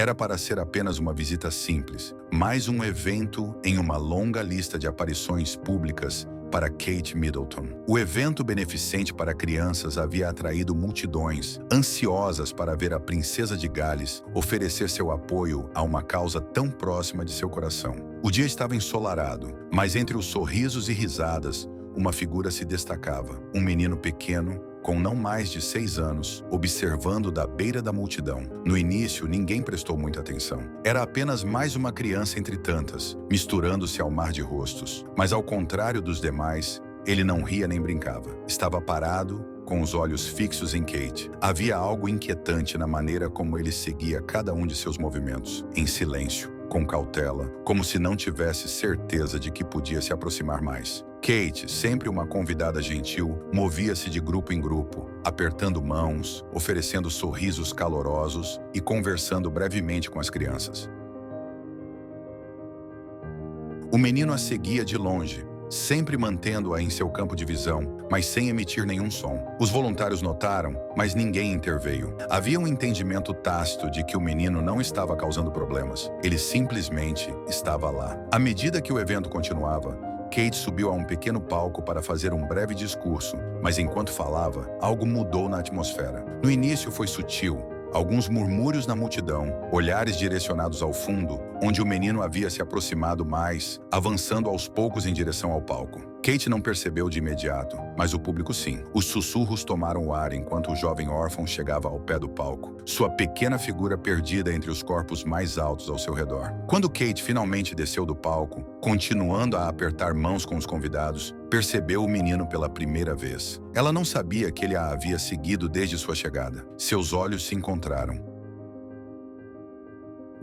Era para ser apenas uma visita simples, mais um evento em uma longa lista de aparições públicas para Kate Middleton. O evento beneficente para crianças havia atraído multidões, ansiosas para ver a princesa de Gales oferecer seu apoio a uma causa tão próxima de seu coração. O dia estava ensolarado, mas entre os sorrisos e risadas, uma figura se destacava. Um menino pequeno, com não mais de 6 anos, observando da beira da multidão. No início, ninguém prestou muita atenção. Era apenas mais uma criança entre tantas, misturando-se ao mar de rostos. Mas ao contrário dos demais, ele não ria nem brincava. Estava parado, com os olhos fixos em Kate. Havia algo inquietante na maneira como ele seguia cada um de seus movimentos, em silêncio, com cautela, como se não tivesse certeza de que podia se aproximar mais. Kate, sempre uma convidada gentil, movia-se de grupo em grupo, apertando mãos, oferecendo sorrisos calorosos e conversando brevemente com as crianças. O menino a seguia de longe, sempre mantendo-a em seu campo de visão, mas sem emitir nenhum som. Os voluntários notaram, mas ninguém interveio. Havia um entendimento tácito de que o menino não estava causando problemas. Ele simplesmente estava lá. À medida que o evento continuava, Kate subiu a um pequeno palco para fazer um breve discurso, mas enquanto falava, algo mudou na atmosfera. No início foi sutil, alguns murmúrios na multidão, olhares direcionados ao fundo, onde o menino havia se aproximado mais, avançando aos poucos em direção ao palco. Kate não percebeu de imediato, mas o público sim. Os sussurros tomaram o ar enquanto o jovem órfão chegava ao pé do palco, sua pequena figura perdida entre os corpos mais altos ao seu redor. Quando Kate finalmente desceu do palco, continuando a apertar mãos com os convidados, percebeu o menino pela primeira vez. Ela não sabia que ele a havia seguido desde sua chegada. Seus olhos se encontraram.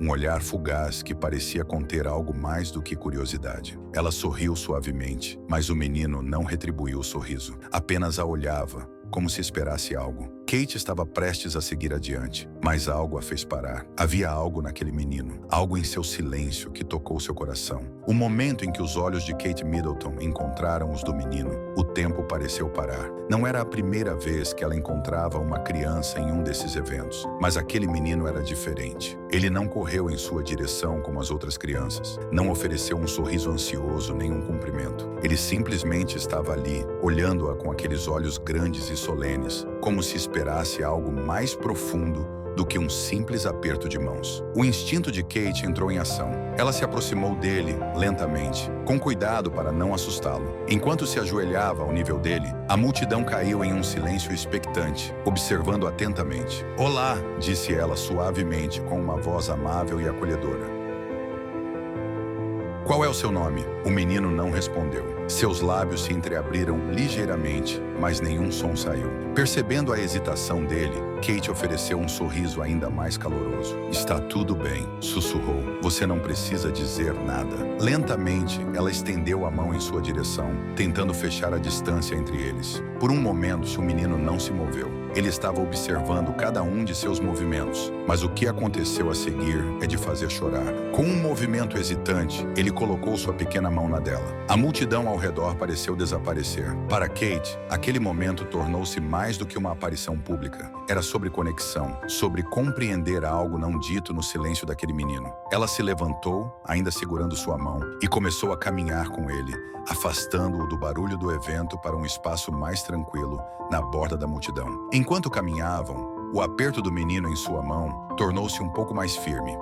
Um olhar fugaz que parecia conter algo mais do que curiosidade. Ela sorriu suavemente, mas o menino não retribuiu o sorriso. Apenas a olhava, como se esperasse algo. Kate estava prestes a seguir adiante, mas algo a fez parar. Havia algo naquele menino, algo em seu silêncio que tocou seu coração. O momento em que os olhos de Kate Middleton encontraram os do menino, o tempo pareceu parar. Não era a primeira vez que ela encontrava uma criança em um desses eventos, mas aquele menino era diferente. Ele não correu em sua direção como as outras crianças, não ofereceu um sorriso ansioso nem um cumprimento. Ele simplesmente estava ali, olhando-a com aqueles olhos grandes e solenes, como se esperasse algo mais profundo do que um simples aperto de mãos. O instinto de Kate entrou em ação. Ela se aproximou dele, lentamente, com cuidado para não assustá-lo. Enquanto se ajoelhava ao nível dele, a multidão caiu em um silêncio expectante, observando atentamente. "Olá", disse ela suavemente, com uma voz amável e acolhedora. "Qual é o seu nome?" O menino não respondeu. Seus lábios se entreabriram ligeiramente, mas nenhum som saiu. Percebendo a hesitação dele, Kate ofereceu um sorriso ainda mais caloroso. "Está tudo bem", sussurrou. "Você não precisa dizer nada." Lentamente, ela estendeu a mão em sua direção, tentando fechar a distância entre eles. Por um momento, o menino não se moveu. Ele estava observando cada um de seus movimentos, mas o que aconteceu a seguir é de fazer chorar. Com um movimento hesitante, ele colocou sua pequena mão na dela. A multidão ao redor pareceu desaparecer. Para Kate, aquele momento tornou-se mais do que uma aparição pública. Era sobre conexão, sobre compreender algo não dito no silêncio daquele menino. Ela se levantou, ainda segurando sua mão, e começou a caminhar com ele, afastando-o do barulho do evento para um espaço mais tranquilo, na borda da multidão. Enquanto caminhavam, o aperto do menino em sua mão tornou-se um pouco mais firme.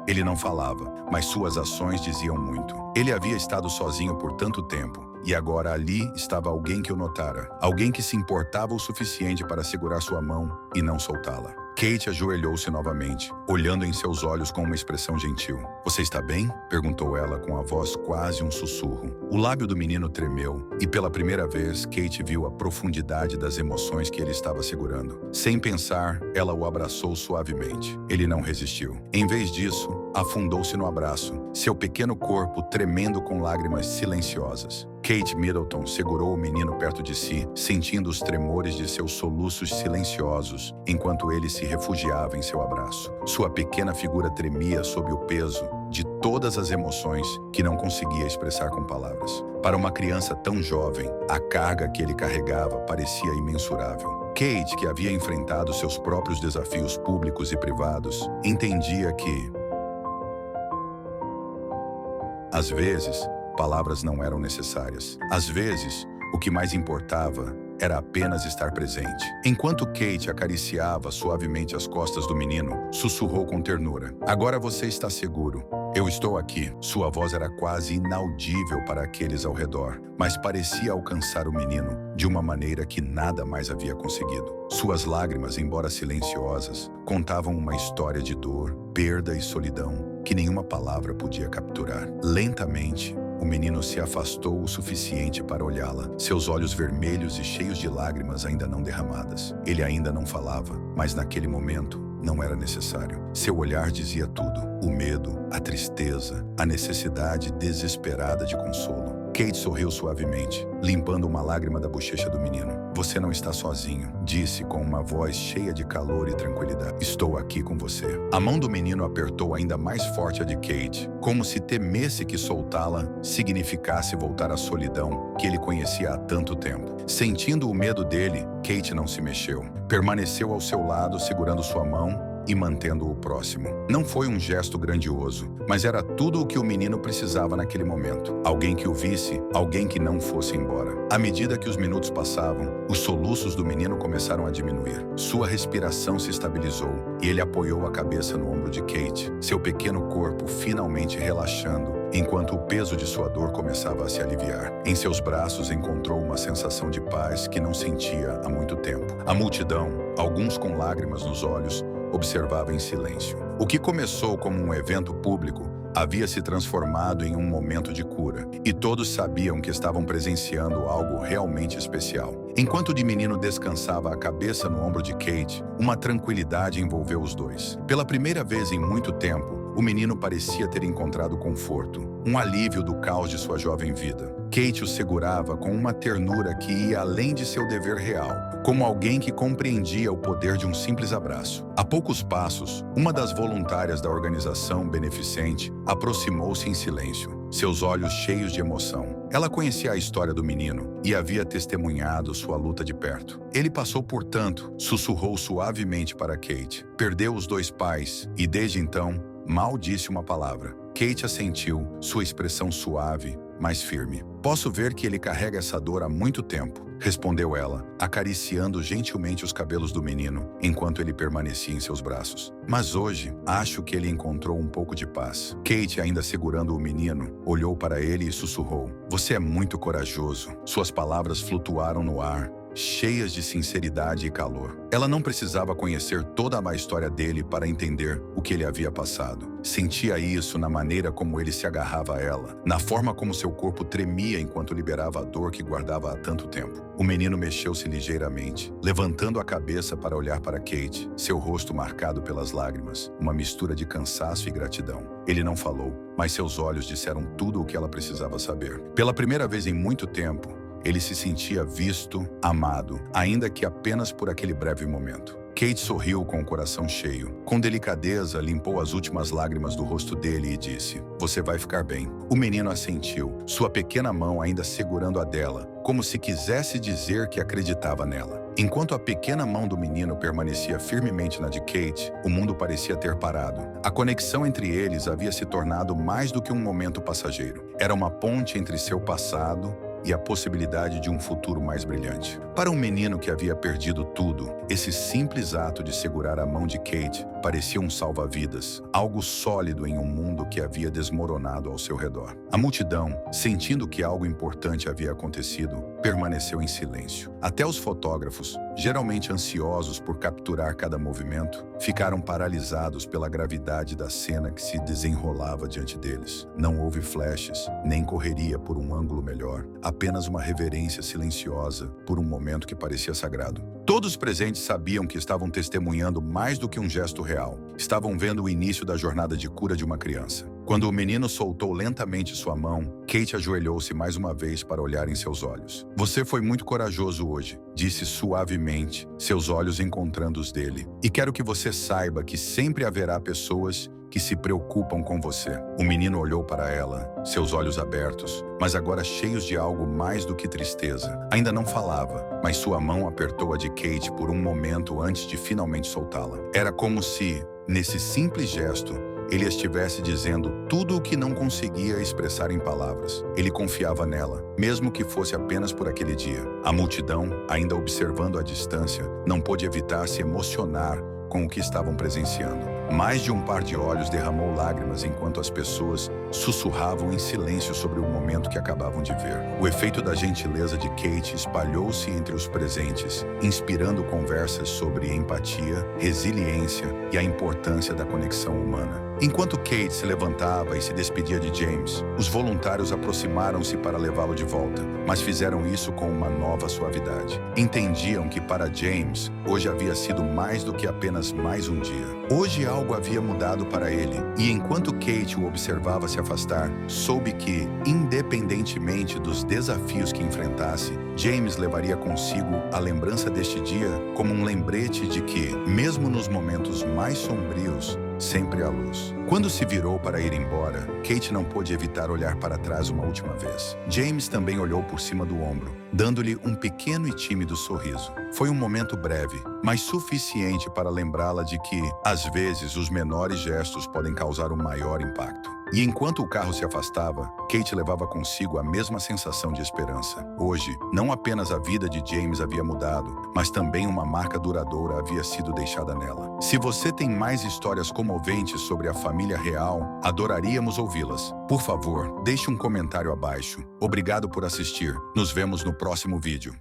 Ele não falava, mas suas ações diziam muito. Ele havia estado sozinho por tanto tempo, e agora ali estava alguém que o notara, alguém que se importava o suficiente para segurar sua mão e não soltá-la. Kate ajoelhou-se novamente, olhando em seus olhos com uma expressão gentil. "Você está bem?" perguntou ela com a voz quase um sussurro. O lábio do menino tremeu, e pela primeira vez, Kate viu a profundidade das emoções que ele estava segurando. Sem pensar, ela o abraçou suavemente. Ele não resistiu. Em vez disso, afundou-se no abraço, seu pequeno corpo tremendo com lágrimas silenciosas. Kate Middleton segurou o menino perto de si, sentindo os tremores de seus soluços silenciosos, enquanto ele se refugiava em seu abraço. Sua pequena figura tremia sob o peso de todas as emoções que não conseguia expressar com palavras. Para uma criança tão jovem, a carga que ele carregava parecia imensurável. Kate, que havia enfrentado seus próprios desafios públicos e privados, entendia que, às vezes, palavras não eram necessárias. Às vezes, o que mais importava era apenas estar presente. Enquanto Kate acariciava suavemente as costas do menino, sussurrou com ternura: "Agora você está seguro. Eu estou aqui." Sua voz era quase inaudível para aqueles ao redor, mas parecia alcançar o menino de uma maneira que nada mais havia conseguido. Suas lágrimas, embora silenciosas, contavam uma história de dor, perda e solidão que nenhuma palavra podia capturar. Lentamente, o menino se afastou o suficiente para olhá-la, seus olhos vermelhos e cheios de lágrimas ainda não derramadas. Ele ainda não falava, mas naquele momento não era necessário. Seu olhar dizia tudo: o medo, a tristeza, a necessidade desesperada de consolo. Kate sorriu suavemente, limpando uma lágrima da bochecha do menino. "Você não está sozinho", disse com uma voz cheia de calor e tranquilidade. "Estou aqui com você." A mão do menino apertou ainda mais forte a de Kate, como se temesse que soltá-la significasse voltar à solidão que ele conhecia há tanto tempo. Sentindo o medo dele, Kate não se mexeu. Permaneceu ao seu lado, segurando sua mão e mantendo-o próximo. Não foi um gesto grandioso, mas era tudo o que o menino precisava naquele momento. Alguém que o visse, alguém que não fosse embora. À medida que os minutos passavam, os soluços do menino começaram a diminuir. Sua respiração se estabilizou e ele apoiou a cabeça no ombro de Kate, seu pequeno corpo finalmente relaxando, enquanto o peso de sua dor começava a se aliviar. Em seus braços encontrou uma sensação de paz que não sentia há muito tempo. A multidão, alguns com lágrimas nos olhos, observava em silêncio. O que começou como um evento público havia se transformado em um momento de cura, e todos sabiam que estavam presenciando algo realmente especial. Enquanto o menino descansava a cabeça no ombro de Kate, uma tranquilidade envolveu os dois. Pela primeira vez em muito tempo, o menino parecia ter encontrado conforto, um alívio do caos de sua jovem vida. Kate o segurava com uma ternura que ia além de seu dever real, como alguém que compreendia o poder de um simples abraço. A poucos passos, uma das voluntárias da organização beneficente aproximou-se em silêncio, seus olhos cheios de emoção. Ela conhecia a história do menino e havia testemunhado sua luta de perto. "Ele passou por tanto", sussurrou suavemente para Kate. "Perdeu os dois pais e, desde então, mal disse uma palavra." Kate assentiu, sua expressão suave, mas firme. "Posso ver que ele carrega essa dor há muito tempo", respondeu ela, acariciando gentilmente os cabelos do menino, enquanto ele permanecia em seus braços. "Mas hoje, acho que ele encontrou um pouco de paz." Kate, ainda segurando o menino, olhou para ele e sussurrou: "Você é muito corajoso." Suas palavras flutuaram no ar, cheias de sinceridade e calor. Ela não precisava conhecer toda a história dele para entender o que ele havia passado. Sentia isso na maneira como ele se agarrava a ela, na forma como seu corpo tremia enquanto liberava a dor que guardava há tanto tempo. O menino mexeu-se ligeiramente, levantando a cabeça para olhar para Kate, seu rosto marcado pelas lágrimas, uma mistura de cansaço e gratidão. Ele não falou, mas seus olhos disseram tudo o que ela precisava saber. Pela primeira vez em muito tempo, ele se sentia visto, amado, ainda que apenas por aquele breve momento. Kate sorriu com o coração cheio. Com delicadeza, limpou as últimas lágrimas do rosto dele e disse: "Você vai ficar bem." O menino assentiu, sua pequena mão ainda segurando a dela, como se quisesse dizer que acreditava nela. Enquanto a pequena mão do menino permanecia firmemente na de Kate, o mundo parecia ter parado. A conexão entre eles havia se tornado mais do que um momento passageiro. Era uma ponte entre seu passado e a possibilidade de um futuro mais brilhante. Para um menino que havia perdido tudo, esse simples ato de segurar a mão de Kate parecia um salva-vidas, algo sólido em um mundo que havia desmoronado ao seu redor. A multidão, sentindo que algo importante havia acontecido, permaneceu em silêncio. Até os fotógrafos, geralmente ansiosos por capturar cada movimento, ficaram paralisados pela gravidade da cena que se desenrolava diante deles. Não houve flashes, nem correria por um ângulo melhor, apenas uma reverência silenciosa por um momento que parecia sagrado. Todos os presentes sabiam que estavam testemunhando mais do que um gesto real. Estavam vendo o início da jornada de cura de uma criança. Quando o menino soltou lentamente sua mão, Kate ajoelhou-se mais uma vez para olhar em seus olhos. "Você foi muito corajoso hoje", disse suavemente, seus olhos encontrando os dele. "E quero que você saiba que sempre haverá pessoas que se preocupam com você. O menino olhou para ela, seus olhos abertos, mas agora cheios de algo mais do que tristeza. Ainda não falava, mas sua mão apertou a de Kate por um momento antes de finalmente soltá-la. Era como se, nesse simples gesto, ele estivesse dizendo tudo o que não conseguia expressar em palavras. Ele confiava nela, mesmo que fosse apenas por aquele dia. A multidão, ainda observando à distância, não pôde evitar se emocionar com o que estavam presenciando. Mais de um par de olhos derramou lágrimas enquanto as pessoas sussurravam em silêncio sobre o momento que acabavam de ver. O efeito da gentileza de Kate espalhou-se entre os presentes, inspirando conversas sobre empatia, resiliência e a importância da conexão humana. Enquanto Kate se levantava e se despedia de James, os voluntários aproximaram-se para levá-lo de volta, mas fizeram isso com uma nova suavidade. Entendiam que para James, hoje havia sido mais do que apenas mais um dia. Hoje algo havia mudado para ele, e enquanto Kate o observava se afastar, soube que, independentemente dos desafios que enfrentasse, James levaria consigo a lembrança deste dia como um lembrete de que, mesmo nos momentos mais sombrios, sempre há luz. Quando se virou para ir embora, Kate não pôde evitar olhar para trás uma última vez. James também olhou por cima do ombro, dando-lhe um pequeno e tímido sorriso. Foi um momento breve, mas suficiente para lembrá-la de que, às vezes, os menores gestos podem causar um maior impacto. E enquanto o carro se afastava, Kate levava consigo a mesma sensação de esperança. Hoje, não apenas a vida de James havia mudado, mas também uma marca duradoura havia sido deixada nela. Se você tem mais histórias comoventes sobre a família real, adoraríamos ouvi-las. Por favor, deixe um comentário abaixo. Obrigado por assistir. Nos vemos no próximo vídeo.